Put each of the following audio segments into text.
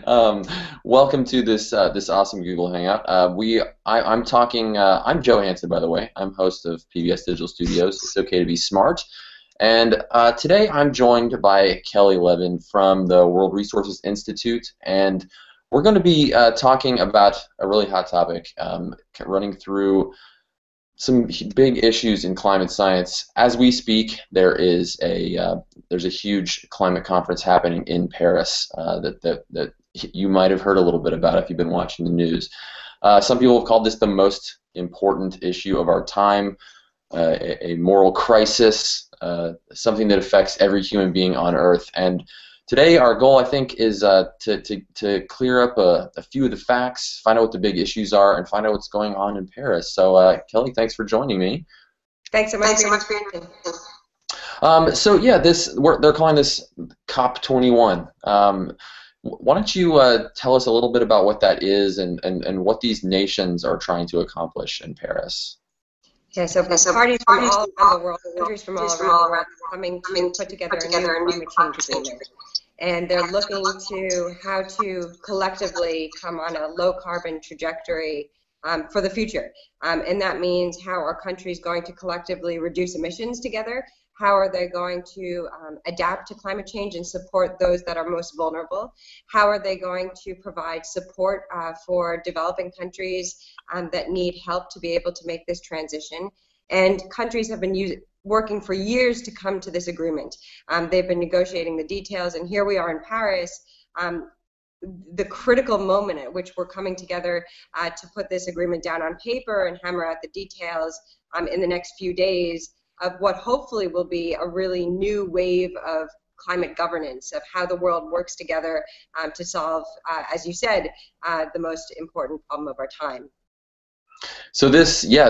Um, Welcome to this awesome Google Hangout. I'm talking. I'm Joe Hanson, by the way. I'm host of PBS Digital Studios. It's okay to be smart. And today I'm joined by Kelly Levin from the World Resources Institute, and we're going to be talking about a really hot topic, running through some big issues in climate science. As we speak, there's a huge climate conference happening in Paris that you might have heard a little bit about if you've been watching the news. Some people have called this the most important issue of our time, a moral crisis, something that affects every human being on Earth. And today, our goal, I think, is to clear up a few of the facts, find out what the big issues are, and find out what's going on in Paris. So, Kelly, thanks for joining me. Thanks so much for your invitation. So yeah, they're calling this COP21. Why don't you tell us a little bit about what that is and what these nations are trying to accomplish in Paris? Yeah, so parties from all around the world, countries from all around the world, are coming to put together a new climate change agreement. And they're looking to how to collectively come on a low-carbon trajectory for the future. And that means how are countries going to collectively reduce emissions together? How are they going to adapt to climate change and support those that are most vulnerable? How are they going to provide support for developing countries that need help to be able to make this transition? And countries have been working for years to come to this agreement. They've been negotiating the details, and here we are in Paris, the critical moment at which we're coming together to put this agreement down on paper and hammer out the details in the next few days of what hopefully will be a really new wave of climate governance, of how the world works together to solve, as you said, the most important problem of our time. So this I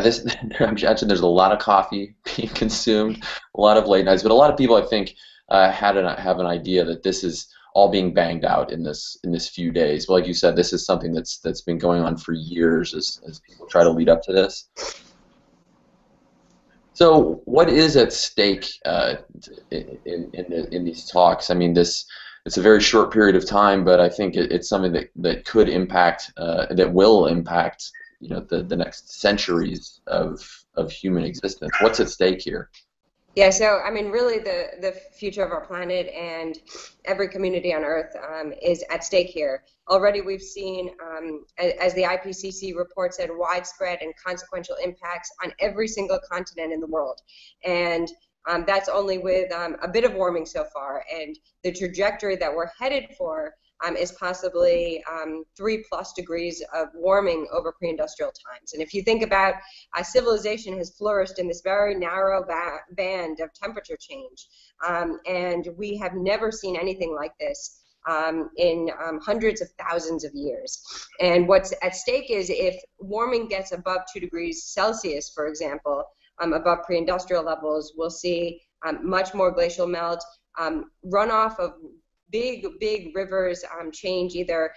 imagine there's a lot of coffee being consumed, a lot of late nights, but a lot of people I think have an idea that this is all being banged out in this few days. But like you said, this is something that's been going on for years as people try to lead up to this. So, what is at stake in these talks? I mean, it's a very short period of time, but I think it's something that could impact, that will impact, the next centuries of human existence. What's at stake here? Yeah, so I mean, really, the future of our planet and every community on Earth is at stake here. Already, we've seen, as the IPCC report said, widespread and consequential impacts on every single continent in the world, and that's only with a bit of warming so far. And the trajectory that we're headed for is possibly 3+ degrees of warming over pre-industrial times. And if you think about civilization has flourished in this very narrow band of temperature change, and we have never seen anything like this in hundreds of thousands of years. And what's at stake is if warming gets above 2 degrees Celsius, for example, above pre-industrial levels, we'll see much more glacial melt, runoff of big rivers change either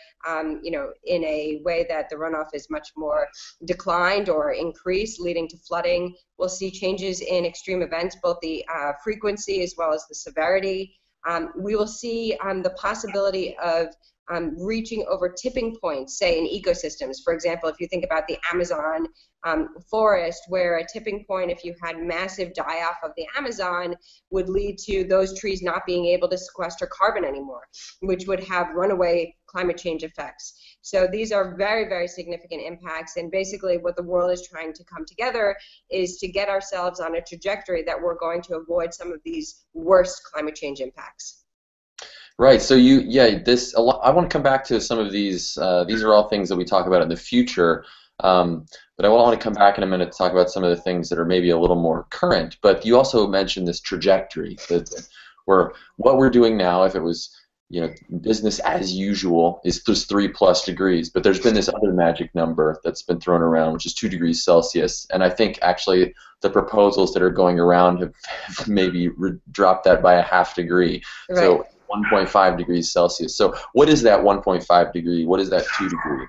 in a way that the runoff is much more declined or increased, leading to flooding. We'll see changes in extreme events, both the frequency as well as the severity. We will see the possibility of reaching over tipping points, say in ecosystems. For example, if you think about the Amazon forest, where a tipping point, if you had massive die-off of the Amazon, would lead to those trees not being able to sequester carbon anymore, which would have runaway climate change effects. So these are very, very significant impacts, and basically what the world is trying to come together is to get ourselves on a trajectory that we're going to avoid some of these worst climate change impacts. Right. So I want to come back to some of these. These are all things that we talk about in the future. But I want to come back in a minute to talk about some of the things that are maybe a little more current. But you also mentioned this trajectory, where what we're doing now, if it was business as usual, is just 3+ degrees. But there's been this other magic number that's been thrown around, which is 2 degrees Celsius. And I think actually the proposals that are going around have maybe dropped that by a ½ degree. Right. So 1.5 degrees Celsius. So what is that 1.5 degree? What is that 2 degree?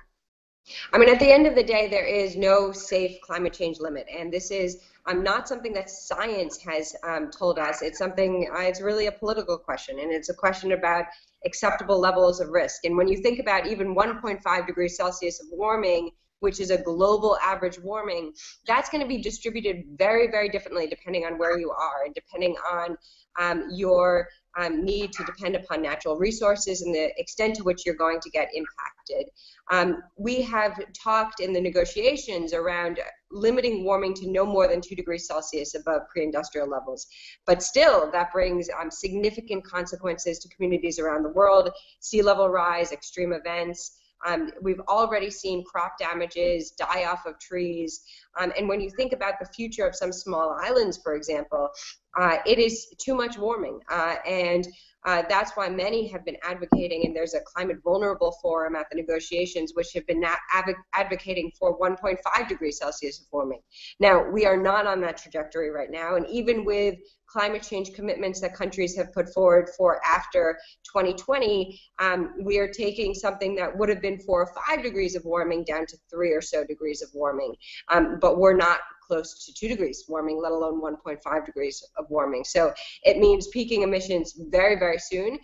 I mean, at the end of the day, there is no safe climate change limit, and this is not something that science has told us. It's something, it's really a political question, and it's a question about acceptable levels of risk. And when you think about even 1.5 degrees Celsius of warming, which is a global average warming, that's going to be distributed very, very differently depending on where you are and depending on your need to depend upon natural resources and the extent to which you're going to get impacted. We have talked in the negotiations around limiting warming to no more than 2 degrees Celsius above pre-industrial levels. But still, that brings significant consequences to communities around the world: sea level rise, extreme events. We've already seen crop damages, die off of trees. And when you think about the future of some small islands, for example, it is too much warming. And that's why many have been advocating, and there's a climate vulnerable forum at the negotiations, which have been advocating for 1.5 degrees Celsius of warming. Now, we are not on that trajectory right now, and even with climate change commitments that countries have put forward for after 2020, we are taking something that would have been 4 or 5 degrees of warming down to 3 or so degrees of warming. But we're not close to 2 degrees warming, let alone 1.5 degrees of warming. So it means peaking emissions very, very soon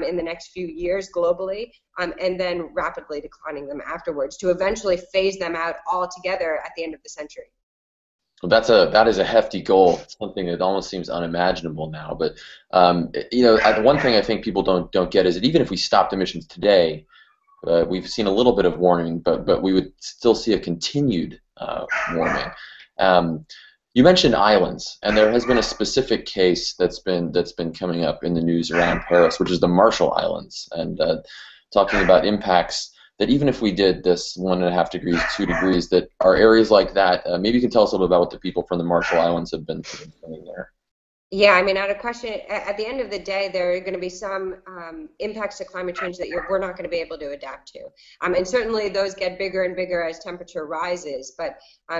in the next few years globally, and then rapidly declining them afterwards to eventually phase them out altogether at the end of the century. Well, that is a hefty goal, something that almost seems unimaginable now. But the one thing I think people don't get is that even if we stopped emissions today, we've seen a little bit of warming, but we would still see a continued warming. You mentioned islands, and there has been a specific case that's been coming up in the news around Paris, which is the Marshall Islands, and talking about impacts that even if we did this 1.5 degrees, 2 degrees, that are areas like that. Maybe you can tell us a little bit about what the people from the Marshall Islands have been doing there. Yeah, I mean, out of question, at the end of the day, there are going to be some impacts to climate change that we're not going to be able to adapt to. And certainly those get bigger and bigger as temperature rises, but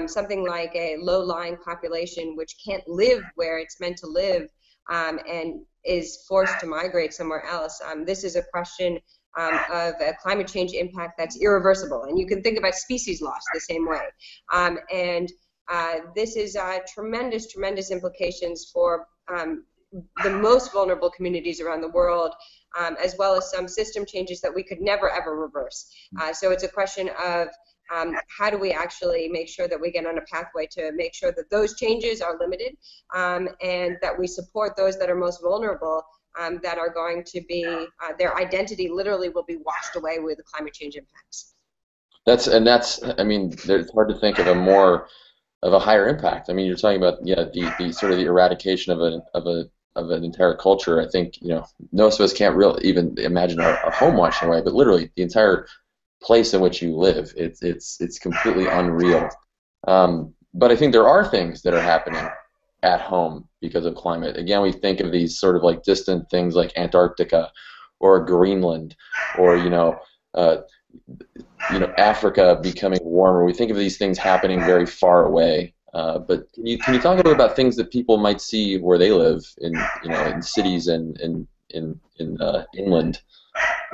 something like a low-lying population which can't live where it's meant to live and is forced to migrate somewhere else, this is a question of a climate change impact that's irreversible. And you can think about species loss the same way. This is tremendous, tremendous implications for the most vulnerable communities around the world, as well as some system changes that we could never, ever reverse. So it's a question of how do we actually make sure that we get on a pathway to make sure that those changes are limited and that we support those that are most vulnerable, that are going to be, their identity literally will be washed away with the climate change impacts. I mean, it's hard to think of a higher impact. I mean, you're talking about the sort of the eradication of an entire culture. I think most of us can't really even imagine our home washing away, but literally the entire place in which you live, it's completely unreal. But I think there are things that are happening at home because of climate. Again, we think of these sort of like distant things like Antarctica or Greenland or Africa becoming warmer. We think of these things happening very far away. But can you talk a little about things that people might see where they live in cities and in inland?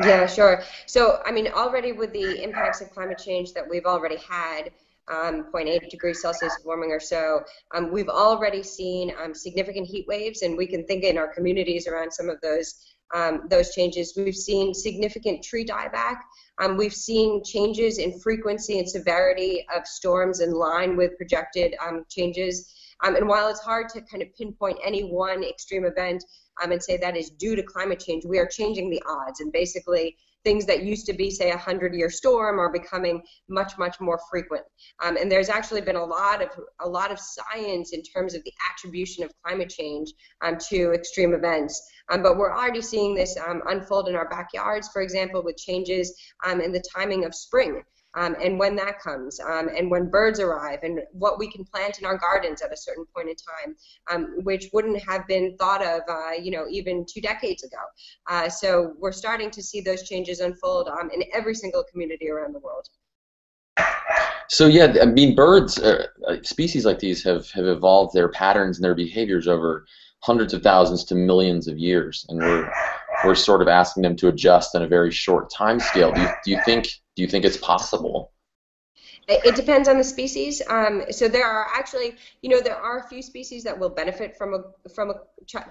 Yeah, sure. So, I mean, already with the impacts of climate change that we've already had, 0.8 degrees Celsius warming or so, we've already seen significant heat waves, and we can think in our communities around some of those changes. We've seen significant tree dieback. We've seen changes in frequency and severity of storms in line with projected changes. And while it's hard to kind of pinpoint any one extreme event and say that is due to climate change, we are changing the odds, and basically things that used to be, say, a 100-year storm are becoming much, much more frequent. And there's actually been a lot of science in terms of the attribution of climate change to extreme events. But we're already seeing this unfold in our backyards, for example, with changes in the timing of spring. And when that comes, and when birds arrive, and what we can plant in our gardens at a certain point in time, which wouldn't have been thought of, even 2 decades ago. So we're starting to see those changes unfold in every single community around the world. So yeah, I mean, birds, species like these have evolved their patterns and their behaviors over hundreds of thousands to millions of years, and we're sort of asking them to adjust in a very short time scale. Do you think it's possible? It depends on the species. So there are actually, there are a few species that will benefit from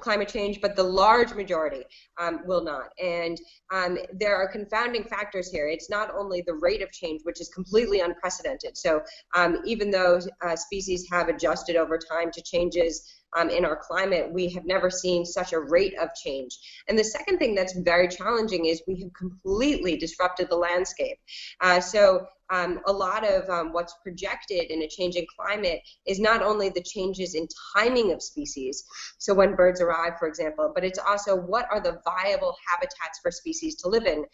climate change, but the large majority will not. And there are confounding factors here. It's not only the rate of change, which is completely unprecedented. So even though species have adjusted over time to changes in our climate, we have never seen such a rate of change. And the second thing that's very challenging is we have completely disrupted the landscape. So a lot of what's projected in a changing climate is not only the changes in timing of species, so when birds arrive, for example, but it's also what are the viable habitats for species to live in.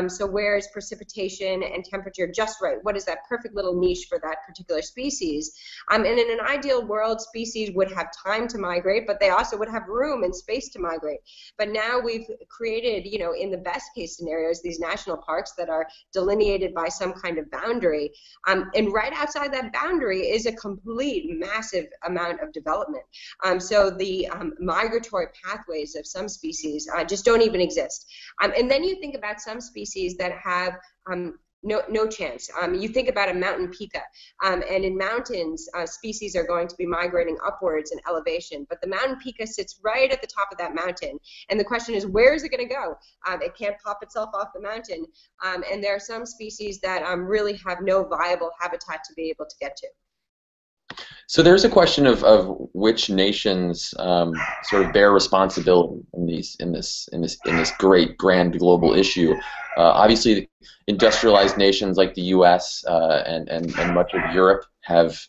So where is precipitation and temperature just right? What is that perfect little niche for that particular species? And in an ideal world, species would have time to migrate, but they also would have room and space to migrate. But now we've created, in the best case scenarios, these national parks that are delineated by some kind of boundary, and right outside that boundary is a complete massive amount of development. So the migratory pathways of some species just don't even exist. And then you think about some species that have no chance. You think about a mountain pika, and in mountains, species are going to be migrating upwards in elevation, but the mountain pika sits right at the top of that mountain, and the question is, where is it going to go? It can't pop itself off the mountain, and there are some species that really have no viable habitat to be able to get to. So there's a question of which nations sort of bear responsibility in this great grand global issue. Obviously, industrialized nations like the U.S. And much of Europe have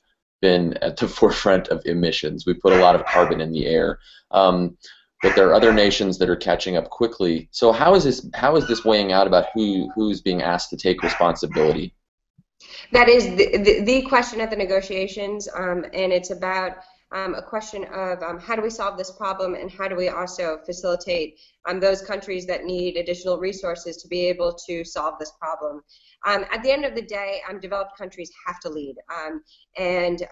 been at the forefront of emissions. We put a lot of carbon in the air, but there are other nations that are catching up quickly. So how is this weighing out about who's being asked to take responsibility? That is the question at the negotiations, and it's about a question of how do we solve this problem, and how do we also facilitate those countries that need additional resources to be able to solve this problem. At the end of the day, developed countries have to lead, and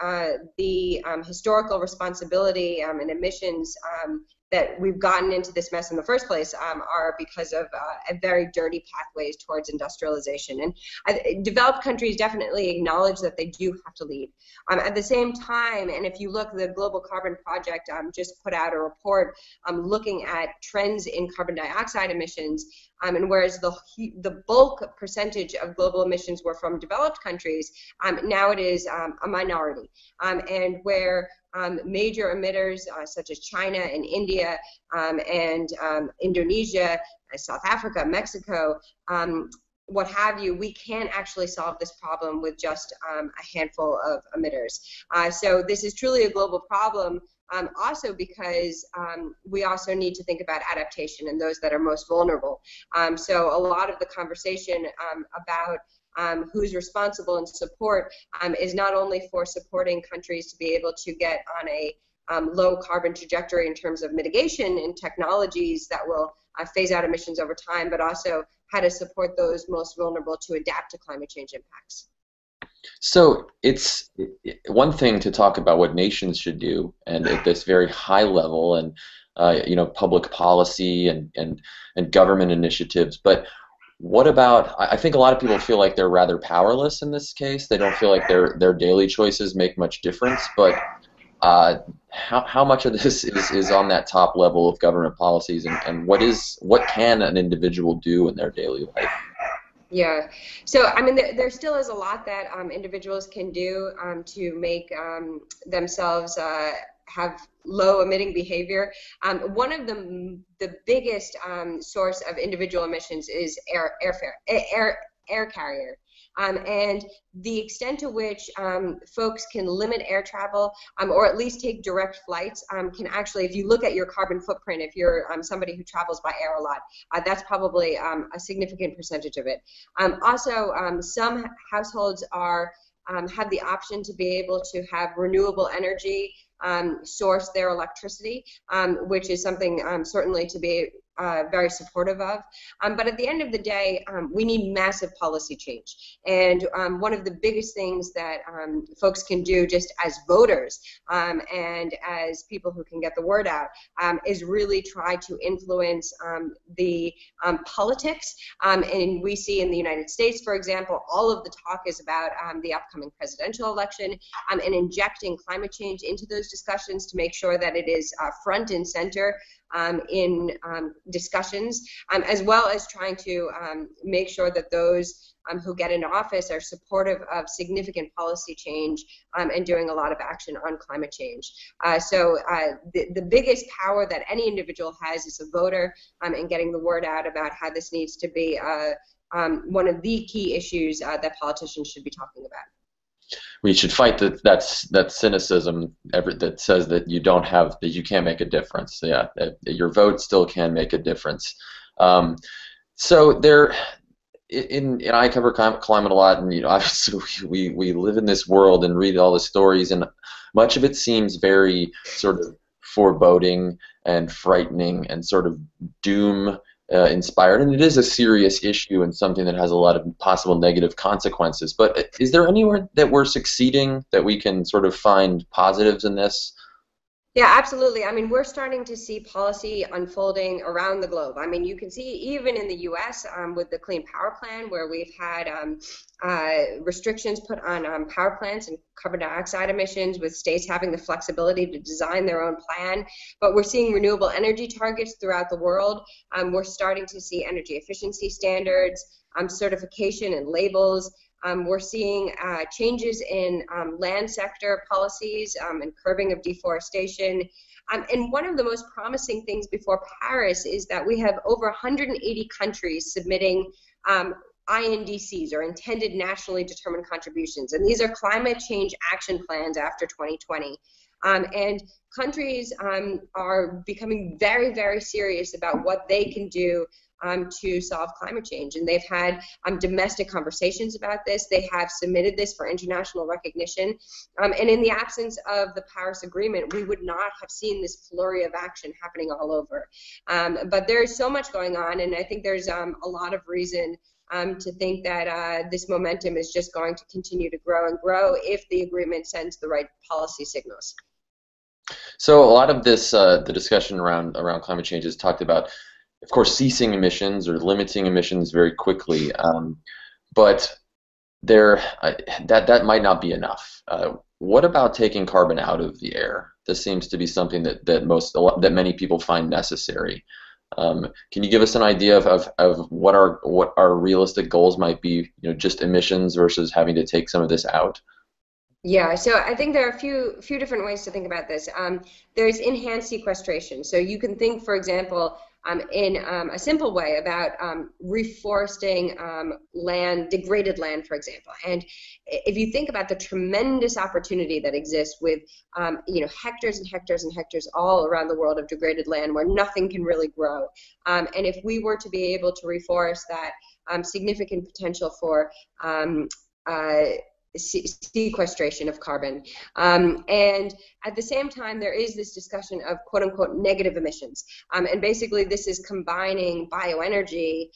the historical responsibility and emissions that we've gotten into this mess in the first place are because of very dirty pathways towards industrialization. And developed countries definitely acknowledge that they do have to lead. At the same time, and if you look, the Global Carbon Project just put out a report looking at trends in carbon dioxide emissions, and whereas the bulk percentage of global emissions were from developed countries, now it is a minority. And where major emitters such as China and India and Indonesia, South Africa, Mexico, what have you, we can't actually solve this problem with just a handful of emitters. So this is truly a global problem, also because we also need to think about adaptation and those that are most vulnerable. So a lot of the conversation about who's responsible and support is not only for supporting countries to be able to get on a low carbon trajectory in terms of mitigation and technologies that will phase out emissions over time, but also how to support those most vulnerable to adapt to climate change impacts. So it's one thing to talk about what nations should do, and at this very high level, and public policy and government initiatives, but what about, I think a lot of people feel like they're rather powerless in this case. They don't feel like their daily choices make much difference, but how much of this is on that top level of government policies, and what can an individual do in their daily life? Yeah, so I mean, there still is a lot that individuals can do to make themselves have low emitting behavior. One of the biggest source of individual emissions is air carrier. And the extent to which folks can limit air travel or at least take direct flights can actually, if you look at your carbon footprint, if you're somebody who travels by air a lot, that's probably a significant percentage of it. Also, some households have the option to be able to have renewable energy source their electricity, which is something certainly to be very supportive of. But at the end of the day, we need massive policy change. And one of the biggest things that folks can do just as voters and as people who can get the word out is really try to influence the politics. And we see in the United States, for example, all of the talk is about the upcoming presidential election and injecting climate change into those discussions to make sure that it is front and center in discussions, as well as trying to make sure that those who get into office are supportive of significant policy change and doing a lot of action on climate change. So the biggest power that any individual has is a voter and getting the word out about how this needs to be one of the key issues that politicians should be talking about. We should fight that cynicism that says that you can't make a difference. Yeah, your vote still can make a difference. So there, I cover climate a lot, and obviously we live in this world and read all the stories, and much of it seems very sort of foreboding and frightening and sort of doom inspired, and it is a serious issue and something that has a lot of possible negative consequences. But is there anywhere that we're succeeding, that we can sort of find positives in this? Yeah, absolutely. I mean, we're starting to see policy unfolding around the globe. I mean, you can see even in the U.S. With the Clean Power Plan, where we've had restrictions put on power plants and carbon dioxide emissions, with states having the flexibility to design their own plan. But we're seeing renewable energy targets throughout the world. We're starting to see energy efficiency standards, certification and labels. We're seeing changes in land sector policies and curbing of deforestation. And one of the most promising things before Paris is that we have over 180 countries submitting INDCs, or intended nationally determined contributions. And these are climate change action plans after 2020. And countries are becoming very, very serious about what they can do to solve climate change. And they've had domestic conversations about this. They have submitted this for international recognition. And in the absence of the Paris Agreement, we would not have seen this flurry of action happening all over. But there's so much going on, and I think there's a lot of reason to think that this momentum is just going to continue to grow and grow if the agreement sends the right policy signals. So a lot of this, the discussion around climate change is talked about, of course, ceasing emissions or limiting emissions very quickly, but that might not be enough. What about taking carbon out of the air? This seems to be something that many people find necessary. Can you give us an idea of what our realistic goals might be? Just emissions versus having to take some of this out. Yeah, so I think there are a few different ways to think about this. There's enhanced sequestration. So you can think, for example, in a simple way about reforesting land, degraded land, for example. And if you think about the tremendous opportunity that exists with hectares and hectares and hectares all around the world of degraded land where nothing can really grow, and if we were to be able to reforest that, significant potential for sequestration of carbon. And at the same time, there is this discussion of quote-unquote negative emissions. And basically, this is combining bioenergy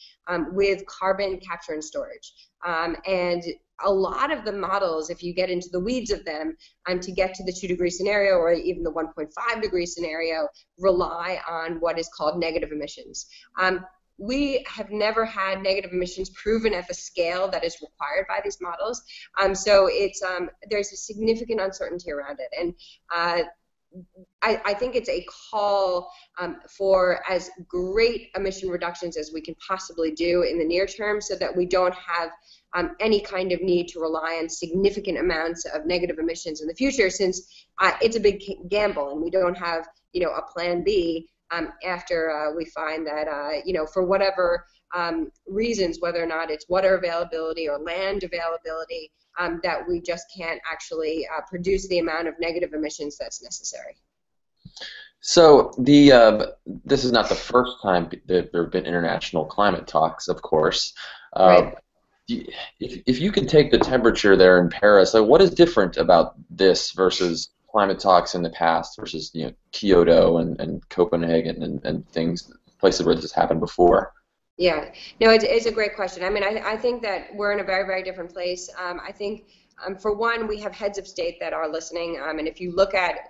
with carbon capture and storage. And a lot of the models, if you get into the weeds of them, to get to the 2-degree scenario or even the 1.5-degree scenario, rely on what is called negative emissions. We have never had negative emissions proven at the scale that is required by these models. So there's a significant uncertainty around it. And I think it's a call for as great emission reductions as we can possibly do in the near term, so that we don't have any kind of need to rely on significant amounts of negative emissions in the future, since it's a big gamble and we don't have a plan B after we find that for whatever reasons, whether or not it's water availability or land availability, that we just can't actually produce the amount of negative emissions that's necessary. So this is not the first time that there have been international climate talks, of course. Right. If you could take the temperature there in Paris, what is different about this versus climate talks in the past versus Kyoto and Copenhagen and things places where this has happened before? Yeah, no, it's a great question. I mean, I think that we're in a very, very different place. I think, for one, we have heads of state that are listening. And if you look at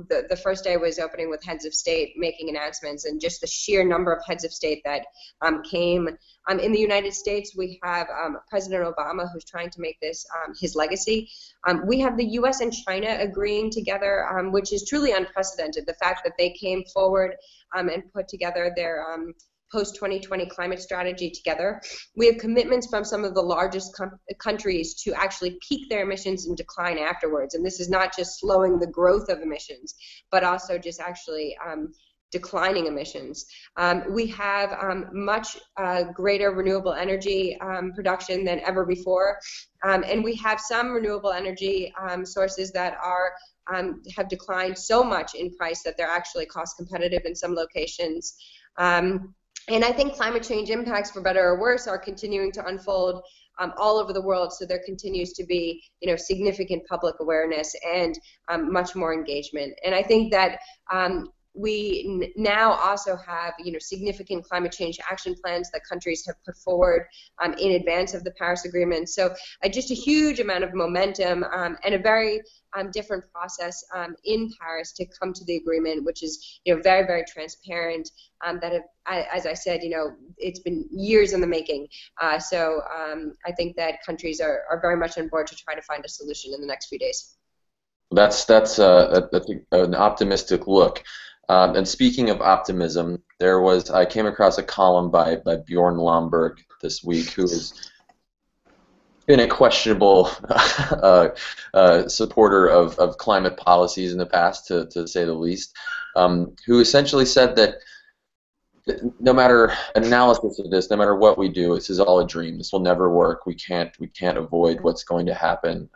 the first day was opening with heads of state making announcements, and just the sheer number of heads of state that came. In the United States, we have President Obama, who's trying to make this his legacy. We have the U.S. and China agreeing together, which is truly unprecedented. The fact that they came forward and put together their post-2020 climate strategy together. We have commitments from some of the largest countries to actually peak their emissions and decline afterwards. And this is not just slowing the growth of emissions, but also just actually declining emissions. We have much greater renewable energy production than ever before. And we have some renewable energy sources that are have declined so much in price that they're actually cost competitive in some locations. And I think climate change impacts, for better or worse, are continuing to unfold all over the world. So there continues to be, significant public awareness and much more engagement. And I think that we now also have, significant climate change action plans that countries have put forward in advance of the Paris Agreement. So just a huge amount of momentum and a very different process in Paris to come to the agreement, which is, very, very transparent. That have, as I said, it's been years in the making. So I think that countries are very much on board to try to find a solution in the next few days. That's an optimistic look. And speaking of optimism, I came across a column by Bjorn Lomborg this week, who has been a questionable supporter of climate policies in the past, to say the least, who essentially said that no matter analysis of this, no matter what we do, this is all a dream. This will never work. We can't avoid what's going to happen,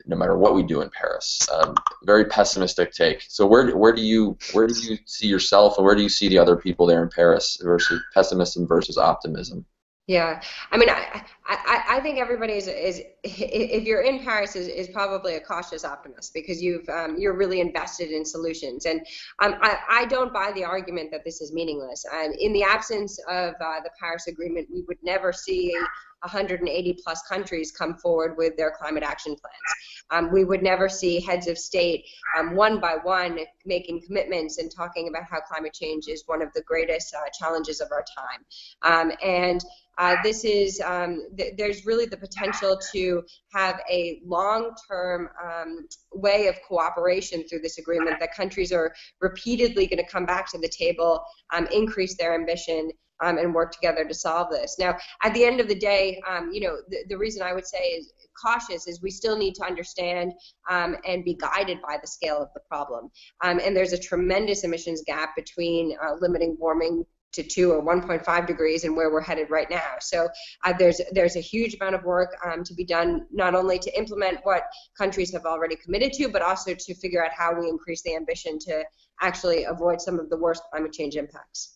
no matter what we do in Paris. Very pessimistic take. So where do you see yourself, and where do you see the other people there in Paris versus pessimism versus optimism? Yeah, I mean, I think everybody is if you're in Paris is probably a cautious optimist, because you're really invested in solutions, and I don't buy the argument that this is meaningless. In the absence of the Paris Agreement, we would never see 180 plus countries come forward with their climate action plans. We would never see heads of state one by one making commitments and talking about how climate change is one of the greatest challenges of our time. This is there's really the potential to have a long-term way of cooperation through this agreement, that countries are repeatedly going to come back to the table, increase their ambition, and work together to solve this. Now, at the end of the day, the reason I would say is cautious is we still need to understand and be guided by the scale of the problem. And there's a tremendous emissions gap between limiting warming to 2 or 1.5 degrees and where we're headed right now. So there's a huge amount of work to be done, not only to implement what countries have already committed to, but also to figure out how we increase the ambition to actually avoid some of the worst climate change impacts.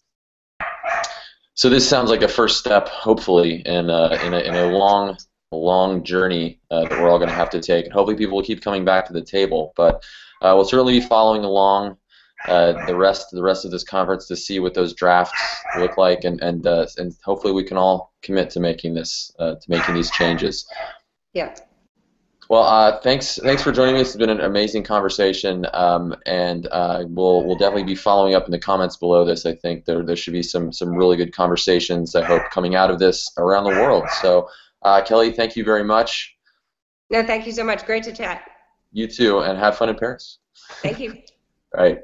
So this sounds like a first step, hopefully, in a long journey that we're all going to have to take. And hopefully people will keep coming back to the table. But we'll certainly be following along the rest of this conference to see what those drafts look like, and hopefully we can all commit to making these changes. Yeah. Well, thanks for joining me. It's been an amazing conversation, and we'll definitely be following up in the comments below this. I think there should be some really good conversations, I hope, coming out of this around the world. So, Kelly, thank you very much. No, thank you so much. Great to chat. You too, and have fun in Paris. Thank you. All right.